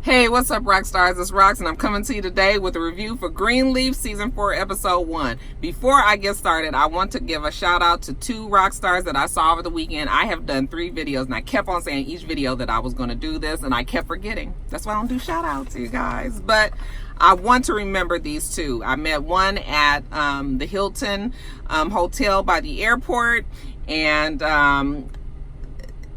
Hey, what's up, rock stars? It's Rox, and I'm coming to you today with a review for Greenleaf Season 4, Episode 1. Before I get started, I want to give a shout out to 2 rock stars that I saw over the weekend. I have done 3 videos, and I kept on saying each video that I was going to do this, and I kept forgetting. That's why I don't do shout outs to you guys. But I want to remember these 2. I met one at the Hilton Hotel by the airport, and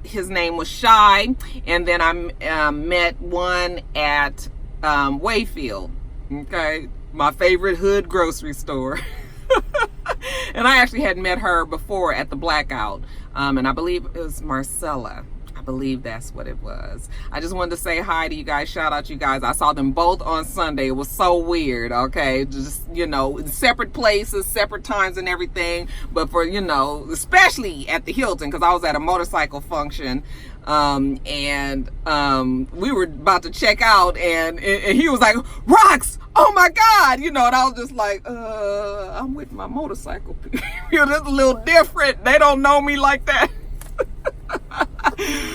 his name was Shy, and then I met one at Wayfield, okay, my favorite hood grocery store. And I actually had met her before at the Blackout, and I believe it was Marcella. I believe that's what it was. I just wanted to say hi to you guys, shout out you guys. I saw them both on Sunday. It was so weird, okay? Just, you know, separate places, separate times and everything. But for, you know, especially at the Hilton, because I was at a motorcycle function, and we were about to check out, and he was like, Rox, oh my God, you know, and I was just like, I'm with my motorcycle people. You know, that's a little different. They don't know me like that.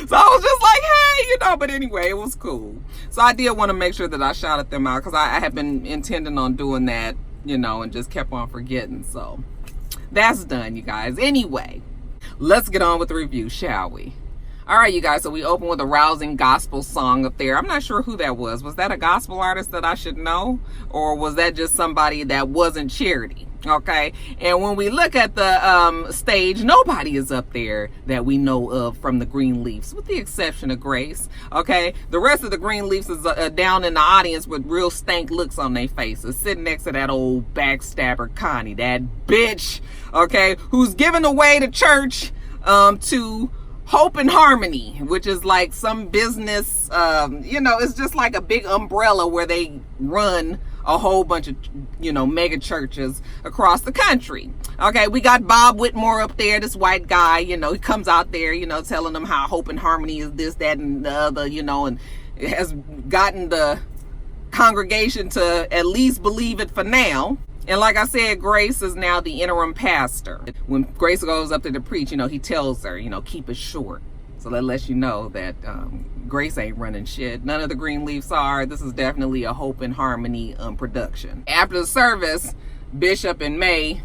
So I was just like, hey, you know, but anyway, it was cool. So I did want to make sure that I shouted them out, because I had been intending on doing that, you know, and just kept on forgetting. So that's done, you guys. Anyway, let's get on with the review, shall we? All right, you guys, so we open with a rousing gospel song up there. I'm not sure who that was. Was that a gospel artist that I should know? Or was that just somebody that wasn't Charity? Okay, and when we look at the stage, nobody is up there that we know of from the Greenleafs, with the exception of Grace. Okay, the rest of the Greenleafs is down in the audience with real stank looks on their faces, sitting next to that old backstabber Connie, that bitch, okay, who's giving away the church to Hope and Harmony, which is like some business, you know, it's just like a big umbrella where they run a whole bunch of, you know, mega churches across the country. Okay, we got Bob Whitmore up there, this white guy, you know, he comes out there, you know, telling them how Hope and Harmony is this, that, and the other, you know, and it has gotten the congregation to at least believe it for now. And like I said, Grace is now the interim pastor. When Grace goes up there to preach, you know, he tells her, you know, keep it short. So that lets you know that Grace ain't running shit. None of the Greenleafs are. This is definitely a Hope and Harmony production. After the service, Bishop and May,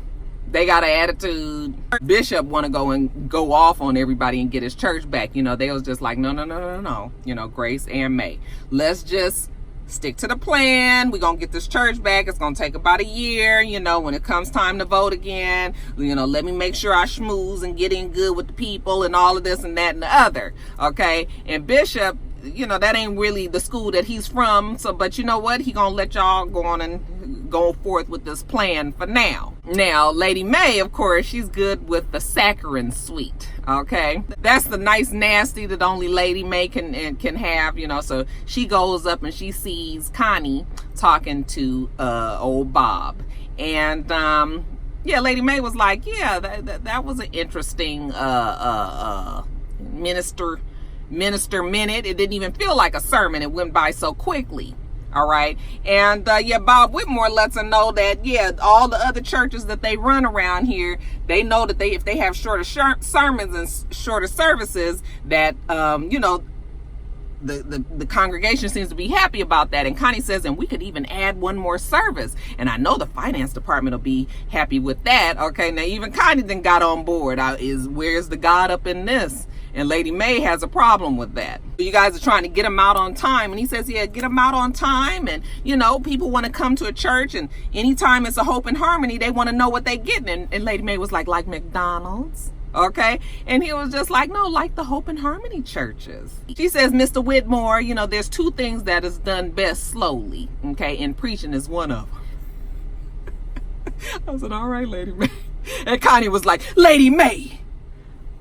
they got an attitude. Bishop want to go off on everybody and get his church back. You know, they was just like, no. You know, Grace and May, let's just stick to the plan. We're gonna get this church back. It's gonna take about a year, you know, when it comes time to vote again, you know, let me make sure I schmooze and get in good with the people and all of this and that and the other. Okay, and Bishop, you know, that ain't really the school that he's from, so, but you know what, he gonna let y'all go on and go forth with this plan for now. Now, Lady May, of course, she's good with the saccharine sweet. Okay, that's the nice nasty that only Lady May can have, you know. So she goes up and she sees Connie talking to old Bob, and yeah, Lady May was like, yeah, that was an interesting minister minute. It didn't even feel like a sermon. It went by so quickly. All right. And yeah, Bob Whitmore lets her know that, yeah, all the other churches that they run around here, they know that if they have shorter sermons and shorter services, that you know, the congregation seems to be happy about that. And Connie says, and we could even add one more service, and I know the finance department will be happy with that. Okay, now even Connie then got on board. Where's the God up in this? And Lady May has a problem with that. You guys are trying to get him out on time. And he says, yeah, get him out on time. And, you know, people want to come to a church. And anytime it's a Hope and Harmony, they want to know what they're getting. And Lady May was like McDonald's. Okay. And he was just like, no, like the Hope and Harmony churches. She says, Mr. Whitmore, you know, there's 2 things that is done best slowly. Okay. And preaching is one of them. I said, all right, Lady May. And Connie was like, Lady May.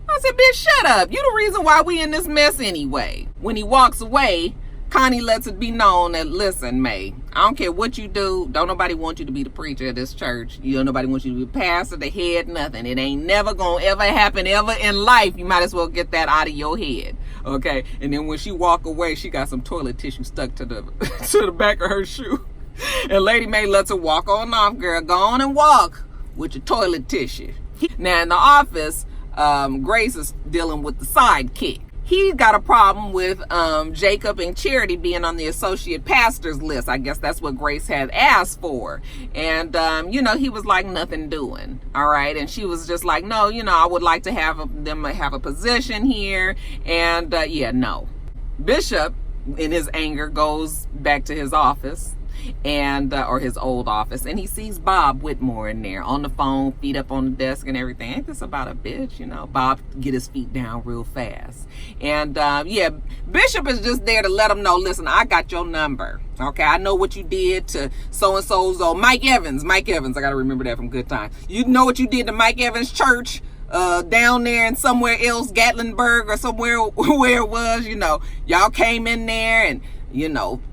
I said, bitch, shut up. You the reason why we in this mess anyway. When he walks away, Connie lets it be known that, listen, May, I don't care what you do. Don't nobody want you to be the preacher of this church. You don't nobody want you to be pastor, the head, nothing. It ain't never gonna ever happen ever in life. You might as well get that out of your head. Okay. And then when she walk away, she got some toilet tissue stuck to the to the back of her shoe. And Lady May lets her walk on off, girl. Go on and walk with your toilet tissue. Now in the office, Grace is dealing with the sidekick. he got a problem with Jacob and Charity being on the associate pastor's list. I guess that's what Grace had asked for. And, he was like, nothing doing. All right. And she was just like, no, I would like to have them have a position here. And, no. Bishop, in his anger, goes back to his office. And or his old office, and he sees Bob Whitmore in there on the phone, feet up on the desk and everything. Ain't this about a bitch? Bob get his feet down real fast. And Bishop is just there to let him know, listen, I got your number. Okay, I know what you did to so-and-so's Mike Evans. I gotta remember that from Good Time. You know what you did to Mike Evans' church down there and somewhere else, Gatlinburg or somewhere where it was. Y'all came in there and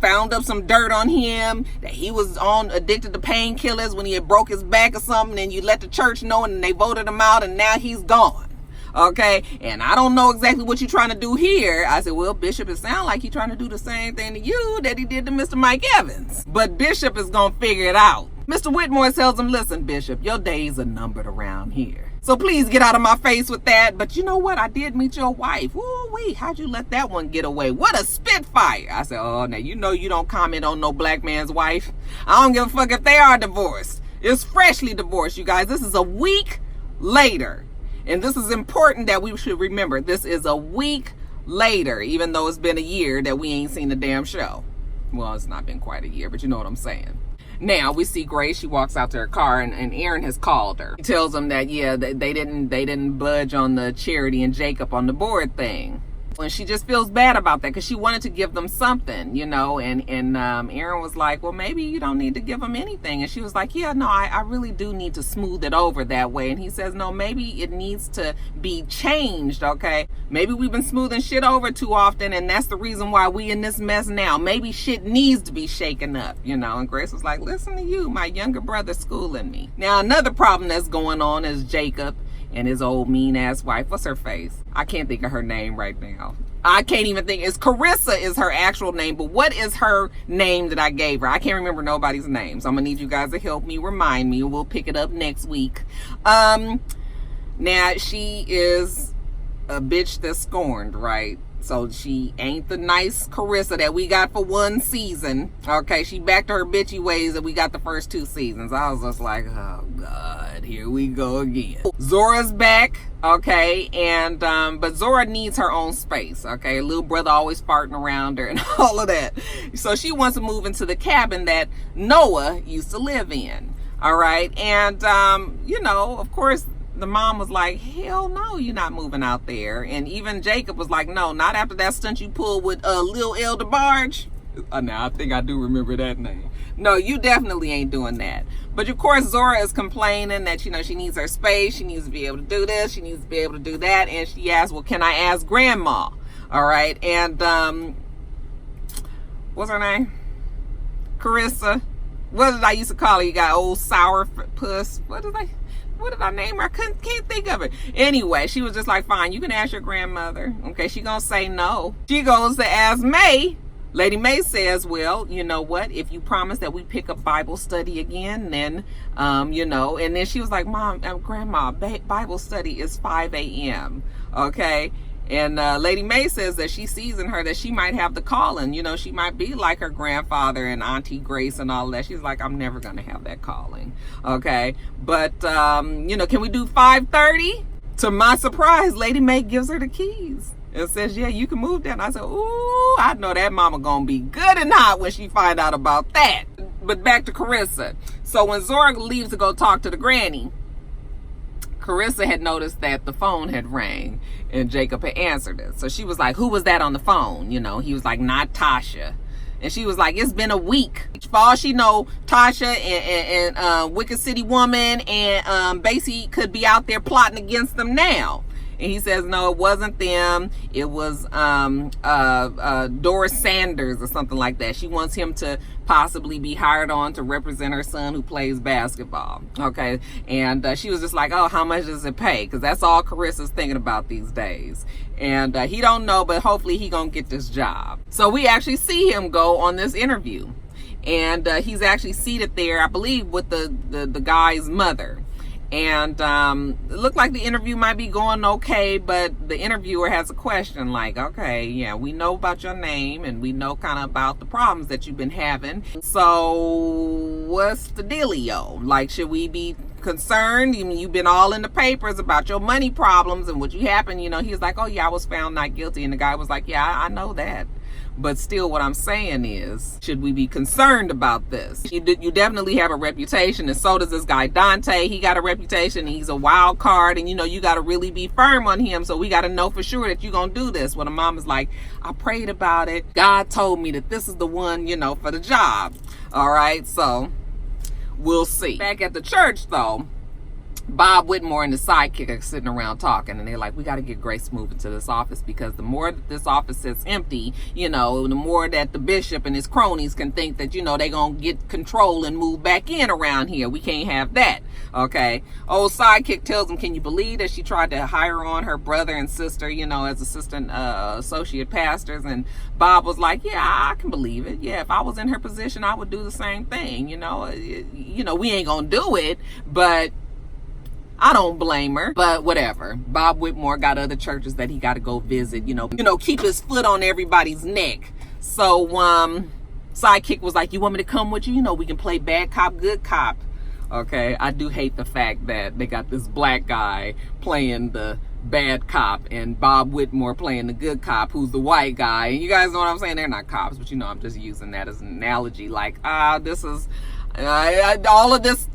found up some dirt on him, that he was addicted to painkillers when he had broke his back or something, and you let the church know, and they voted him out, and now he's gone. Okay, and I don't know exactly what you're trying to do here. I said, well, Bishop, it sounds like he's trying to do the same thing to you that he did to Mr. Mike Evans. But Bishop is going to figure it out. Mr. Whitmore tells him, listen, Bishop, your days are numbered around here. So please get out of my face with that. But you know what? I did meet your wife. Ooh-wee, how'd you let that one get away? What a spitfire. I said, oh, now you don't comment on no black man's wife. I don't give a fuck if they are divorced. It's freshly divorced, you guys. This is a week later. And this is important that we should remember. This is a week later, even though it's been a year that we ain't seen the damn show. Well, it's not been quite a year, but you know what I'm saying. Now we see Grace. She walks out to her car, and Aaron has called her. He tells them that they didn't budge on the Charity and Jacob on the board thing. And she just feels bad about that because she wanted to give them something, and Aaron was like, well, maybe you don't need to give them anything. And she was like, yeah, no, I really do need to smooth it over that way. And he says, no, maybe it needs to be changed. Okay, maybe we've been smoothing shit over too often, and that's the reason why we in this mess now. Maybe shit needs to be shaken up, and Grace was like, listen to you, my younger brother schooling me. Now another problem that's going on is Jacob and his old mean ass wife. What's her face? I can't think of her name right now. I can't even think. It's Karissa is her actual name, but what is her name that I gave her? I can't remember nobody's name, so I'm gonna need you guys to help me, remind me, and we'll pick it up next week. Now she is a bitch that's scorned, right? So she ain't the nice Karissa that we got for one season. Okay, she back to her bitchy ways that we got the first 2 seasons. I was just like, oh God, here we go again. Zora's back, okay, and but Zora needs her own space, okay? Little brother always farting around her and all of that. So she wants to move into the cabin that Noah used to live in, all right? And of course, the mom was like, hell no, you're not moving out there. And even Jacob was like, no, not after that stunt you pulled with Lil Elder Barge. Now I think I do remember that name. No, you definitely ain't doing that. But of course, Zora is complaining that, she needs her space. She needs to be able to do this. She needs to be able to do that. And she asked, well, can I ask Grandma? All right. And what's her name? Karissa. What did I used to call her? You got old sour puss. What did I name her? I can't think of it. Anyway, she was just like, fine, you can ask your grandmother. Okay, she gonna say no. She goes to ask May. Lady May says, well, you know what? If you promise that we pick up Bible study again, then, and then she was like, Mom, Grandma, Bible study is 5 a.m. Okay. And Lady May says that she sees in her that she might have the calling. She might be like her grandfather and Auntie Grace and all that. She's like, I'm never going to have that calling. Okay. But, can we do 5:30? To my surprise, Lady May gives her the keys and says, yeah, you can move down. I said, ooh, I know that mama going to be good and hot when she find out about that. But back to Karissa. So when Zora leaves to go talk to the granny, Karissa had noticed that the phone had rang and Jacob had answered it. So she was like, who was that on the phone? He was like, not Tasha. And she was like, it's been a week. For all she know, Tasha and Wicked City Woman and Basie could be out there plotting against them now. And he says, no, it wasn't them. It was Doris Sanders or something like that. She wants him to possibly be hired on to represent her son who plays basketball. Okay. And she was just like, oh, how much does it pay? Because that's all Carissa's thinking about these days. And he don't know, but hopefully he gonna get this job. So we actually see him go on this interview. And he's actually seated there, I believe, with the guy's mother. And it looked like the interview might be going okay, but the interviewer has a question like, okay, yeah, we know about your name and we know kind of about the problems that you've been having. So what's the dealio? Like, should we be concerned? I mean, you've been all in the papers about your money problems and what you happened. You know, he was like, oh yeah, I was found not guilty. And the guy was like, yeah, I know that. But still, what I'm saying is, should we be concerned about this? You definitely have a reputation, and so does this guy Dante. He got a reputation. He's a wild card, and you know, you got to really be firm on him. So we got to know for sure that you're going to do this. When the mom is like, I prayed about it. God told me that this is the one, you know, for the job. All right, so we'll see. Back at the church, though, Bob Whitmore and the sidekick are sitting around talking, and they're like, we got to get Grace moving to this office, because the more that this office sits empty, you know, the more that the bishop and his cronies can think that, you know, they're going to get control and move back in around here. We can't have that. Okay. Old sidekick tells him, can you believe that she tried to hire on her brother and sister, you know, as assistant associate pastors? And Bob was like, yeah, I can believe it. Yeah, if I was in her position, I would do the same thing. You know, we ain't going to do it, but I don't blame her, but whatever. Bob Whitmore got other churches that he got to go visit, you know, keep his foot on everybody's neck. So, sidekick was like, you want me to come with you? You know, we can play bad cop, good cop. Okay. I do hate the fact that they got this black guy playing the bad cop and Bob Whitmore playing the good cop, who's the white guy. And you guys know what I'm saying? They're not cops, but you know, I'm just using that as an analogy. Like, this is, all of this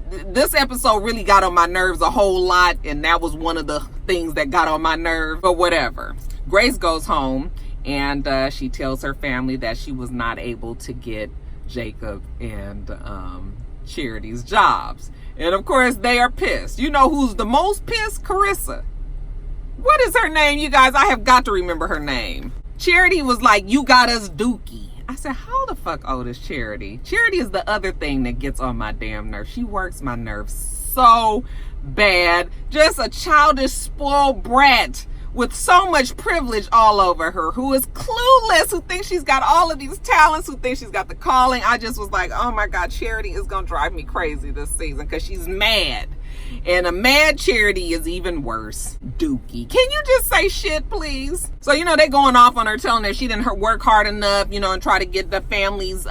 episode really got on my nerves a whole lot, and that was one of the things that got on my nerve. But whatever. Grace goes home, and she tells her family that she was not able to get Jacob and Charity's jobs, and of course they are pissed. You know who's the most pissed? Karissa. What is her name, you guys? I have got to remember her name. Charity was like, you got us dookie. I said, how the fuck old is Charity? Charity is the other thing that gets on my damn nerves. She works my nerves so bad. Just a childish, spoiled brat with so much privilege all over her, who is clueless, who thinks she's got all of these talents, who thinks she's got the calling. I just was like, oh my God, Charity is going to drive me crazy this season because she's mad. And a mad Charity is even worse. Dookie. Can you just say shit, please? So, you know, they going off on her, telling her she didn't work hard enough, you know, and try to get the families,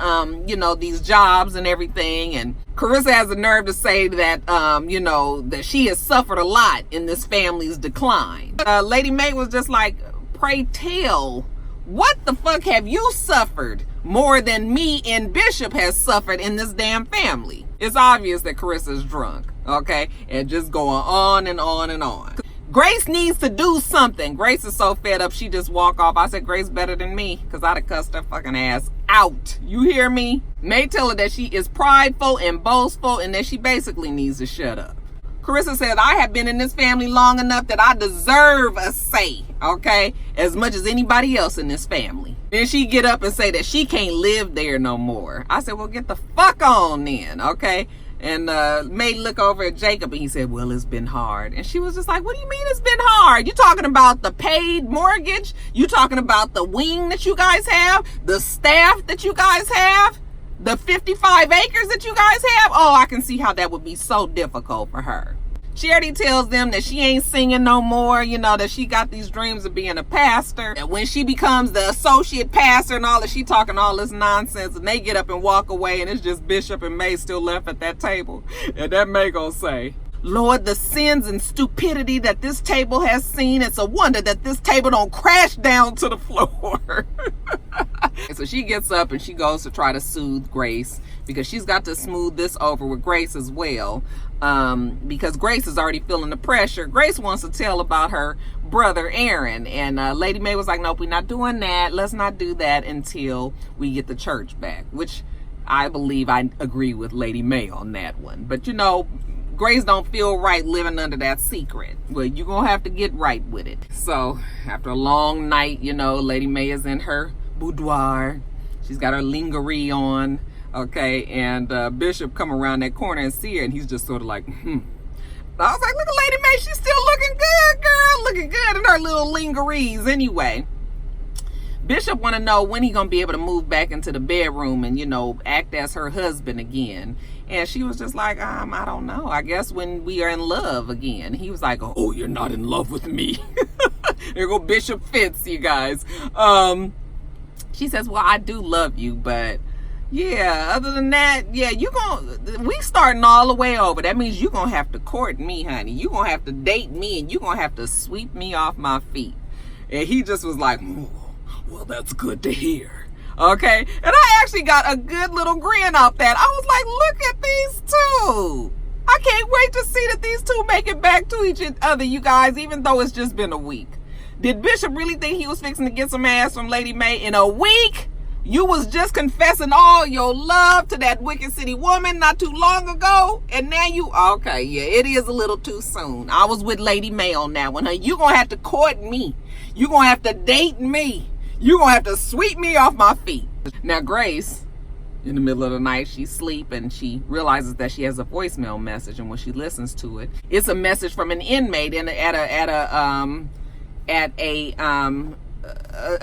you know, these jobs and everything. And Karissa has the nerve to say that, you know, that she has suffered a lot in this family's decline. Lady May was just like, pray tell, what the fuck have you suffered more than me and Bishop has suffered in this damn family? It's obvious that Carissa's drunk, okay? And just going on and on and on. Grace needs to do something. Grace is so fed up, she just walk off. I said, Grace better than me, because I'd have cussed her fucking ass out. You hear me? May tell her that she is prideful and boastful and that she basically needs to shut up. Karissa says, I have been in this family long enough that I deserve a say, okay? As much as anybody else in this family. Then she get up and say that she can't live there no more. I said, well, get the fuck on then, okay? And May look over at Jacob and he said, well, it's been hard. And she was just like, what do you mean it's been hard? You talking about the paid mortgage? You talking about the wing that you guys have? The staff that you guys have? The 55 acres that you guys have? Oh, I can see how that would be so difficult for her. Charity tells them that she ain't singing no more, you know, that she got these dreams of being a pastor. And when she becomes the associate pastor and all that, she talking all this nonsense, and they get up and walk away, and it's just Bishop and May still left at that table. And that May gonna say, Lord, the sins and stupidity that this table has seen, it's a wonder that this table don't crash down to the floor. So she gets up and she goes to try to soothe Grace, because she's got to smooth this over with Grace as well, because Grace is already feeling the pressure. Grace wants to tell about her brother Aaron, and Lady May was like, nope, we're not doing that. Let's not do that until we get the church back, which I believe I agree with Lady May on that one. But you know, Grace don't feel right living under that secret. Well, you're gonna have to get right with it. So after a long night, you know, Lady May is in her boudoir. She's got her lingerie on, okay, and Bishop come around that corner and see her, and he's just sort of like, I was like, look at Lady May, she's still looking good, girl, looking good in her little lingeries. Anyway, Bishop want to know when he gonna be able to move back into the bedroom and, you know, act as her husband again. And she was just like, I don't know. I guess when we are in love again. He was like, oh, you're not in love with me. There go Bishop Fitz, you guys. She says, well, I do love you, but yeah, other than that, yeah, we starting all the way over. That means you gonna have to court me, honey. You gonna have to date me, and you gonna have to sweep me off my feet. And he just was like, well, that's good to hear. Okay, and I actually got a good little grin off that. I was like, look at these two. I can't wait to see that these two make it back to each other, you guys, even though it's just been a week. Did Bishop really think he was fixing to get some ass from Lady Mae in a week? You was just confessing all your love to that Wicked City woman not too long ago, and now you, okay, yeah, it is a little too soon. I was with Lady Mae on that one. Huh? You gonna have to court me. You gonna have to date me. You're going to have to sweep me off my feet. Now, Grace, in the middle of the night, she's asleep and she realizes that she has a voicemail message. And when she listens to it, it's a message from an inmate at a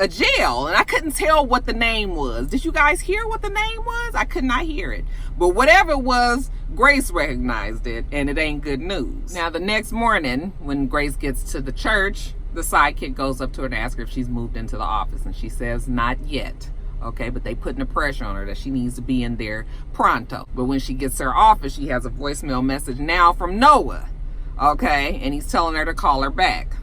jail. And I couldn't tell what the name was. Did you guys hear what the name was? I could not hear it. But whatever it was, Grace recognized it, and it ain't good news. Now, the next morning, when Grace gets to the church, the sidekick goes up to her and asks her if she's moved into the office, and she says not yet. Okay, but they putting the pressure on her that she needs to be in there pronto. But when she gets to her office, she has a voicemail message now from Noah. Okay, and he's telling her to call her back.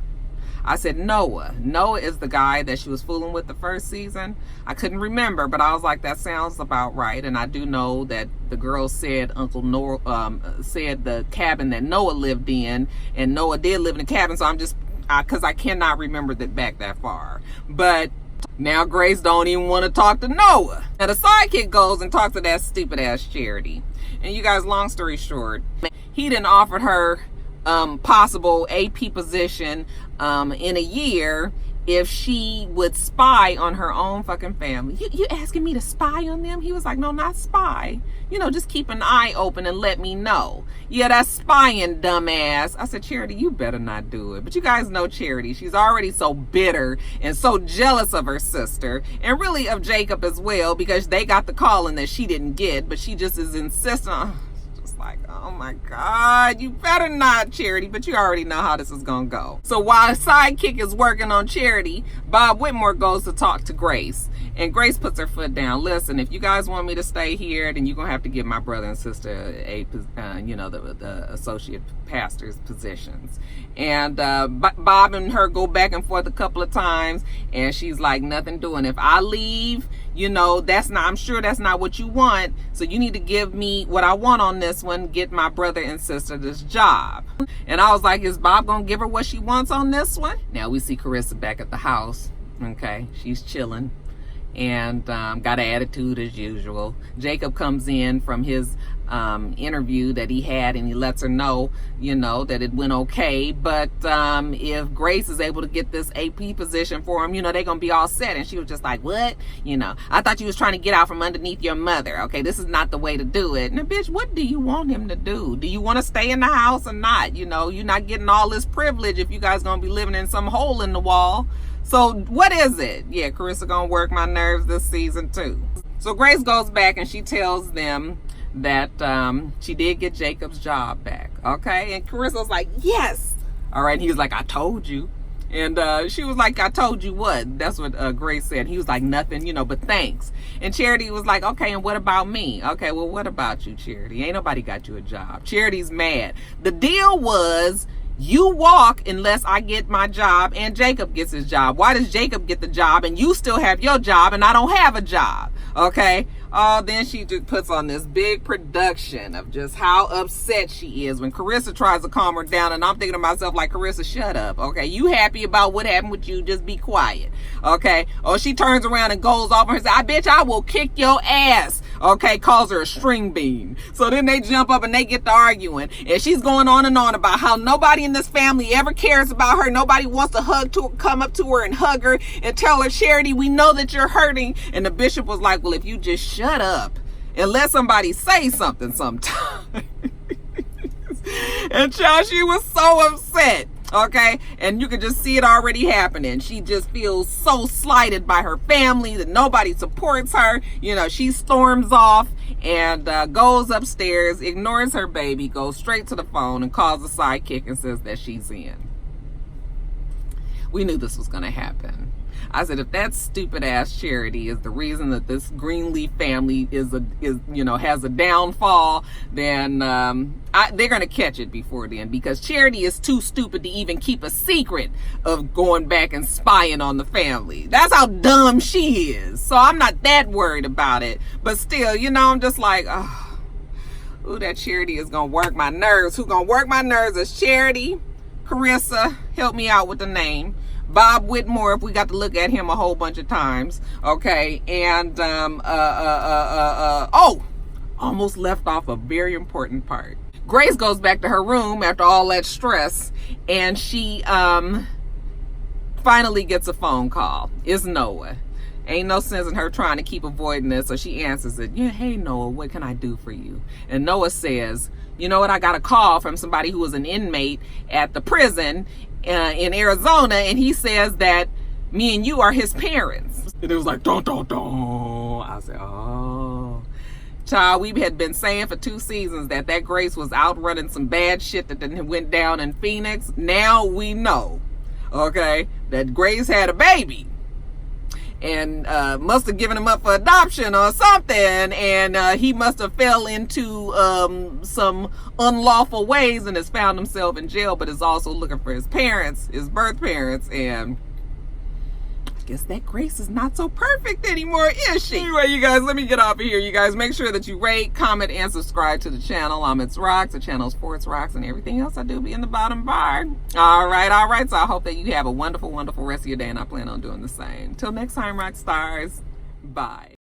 I said Noah. Noah is the guy that she was fooling with the first season. I couldn't remember, but I was like, that sounds about right. And I do know that the girl said Uncle Noah said the cabin that Noah lived in, and Noah did live in the cabin. So I'm just, because I cannot remember that back that far. But now Grace don't even want to talk to Noah. Now the sidekick goes and talks to that stupid ass Charity. And you guys, long story short, he done offered her possible AP position in a year if she would spy on her own fucking family. You asking me to spy on them? He was like, no, not spy. You know, just keep an eye open and let me know. Yeah, that's spying, dumbass. I said, Charity, you better not do it. But you guys know Charity. She's already so bitter and so jealous of her sister, and really of Jacob as well, because they got the calling that she didn't get, but she just is insistent. Like, oh my God, you better not, Charity, but you already know how this is gonna go. So while sidekick is working on Charity, Bob Whitmore goes to talk to Grace, and Grace puts her foot down. Listen, if you guys want me to stay here, then you're gonna have to give my brother and sister the associate pastor's positions. And Bob and her go back and forth a couple of times, and she's like, nothing doing. If I leave, you know, I'm sure that's not what you want. So you need to give me what I want on this one, get my brother and sister this job. And I was like, is Bob gonna give her what she wants on this one? Now we see Karissa back at the house. Okay, she's chilling and got an attitude as usual. Jacob comes in from his interview that he had, and he lets her know, you know, that it went okay, but if Grace is able to get this AP position for him, you know, they're gonna be all set. And she was just like, what? You know, I thought you was trying to get out from underneath your mother. Okay, this is not the way to do it. And bitch, what do you want him to do? Do you want to stay in the house or not? You know, you're not getting all this privilege if you guys gonna be living in some hole in the wall. So what is it? Yeah, Karissa gonna work my nerves this season too. So Grace goes back and she tells them that she did get Jacob's job back. Okay, and Carissa's like, yes. All right, and he was like, I told you. And she was like, I told you what? That's what Grace said. He was like, nothing, you know, but thanks. And Charity was like, okay, and what about me? Okay, well, what about you, Charity? Ain't nobody got you a job. Charity's mad. The deal was, you walk unless I get my job and Jacob gets his job. Why does Jacob get the job and you still have your job and I don't have a job? Okay. Then she just puts on this big production of just how upset she is when Karissa tries to calm her down. And I'm thinking to myself, like, Karissa, shut up. Okay. You happy about what happened with you? Just be quiet. Okay. Oh, she turns around and goes off and says, I bet you I will kick your ass. Okay. Calls her a string bean. So then they jump up and they get to arguing. And she's going on and on about how nobody in this family ever cares about her. Nobody wants to come up to her and hug her and tell her, Charity, we know that you're hurting. And the bishop was like, well, if you just shut up and let somebody say something sometime. And child, she was so upset. Okay, and you can just see it already happening. She just feels so slighted by her family that nobody supports her. You know, she storms off and goes upstairs, ignores her baby, goes straight to the phone and calls the sidekick and says that she's in. We knew this was going to happen. I said, if that stupid ass Charity is the reason that this Greenleaf family has a downfall, then they're going to catch it before then, because Charity is too stupid to even keep a secret of going back and spying on the family. That's how dumb she is. So I'm not that worried about it. But still, I'm just like, ooh, that Charity is going to work my nerves. Who's going to work my nerves is Charity, Karissa, help me out with the name, Bob Whitmore, if we got to look at him a whole bunch of times, okay, and almost left off a very important part. Grace goes back to her room after all that stress, and she finally gets a phone call. It's Noah. Ain't no sense in her trying to keep avoiding this, so she answers it. Yeah, hey Noah, what can I do for you? And Noah says, you know what, I got a call from somebody who was an inmate at the prison in Arizona, and he says that me and you are his parents. And it was like, dun, dun, dun. I said, oh. Child, we had been saying for 2 seasons that Grace was out running some bad shit that went down in Phoenix. Now we know, okay, that Grace had a baby and must have given him up for adoption or something, and he must have fell into some unlawful ways and has found himself in jail, but is also looking for his parents, his birth parents, and I guess that Grace is not so perfect anymore, is she? Anyway, you guys, let me get off of here. You guys, make sure that you rate, comment, and subscribe to the channel. I'm itsrox. The channel's for itsrox, and everything else I do be in the bottom bar. All right. So I hope that you have a wonderful, wonderful rest of your day, and I plan on doing the same. Till next time, rock stars. Bye.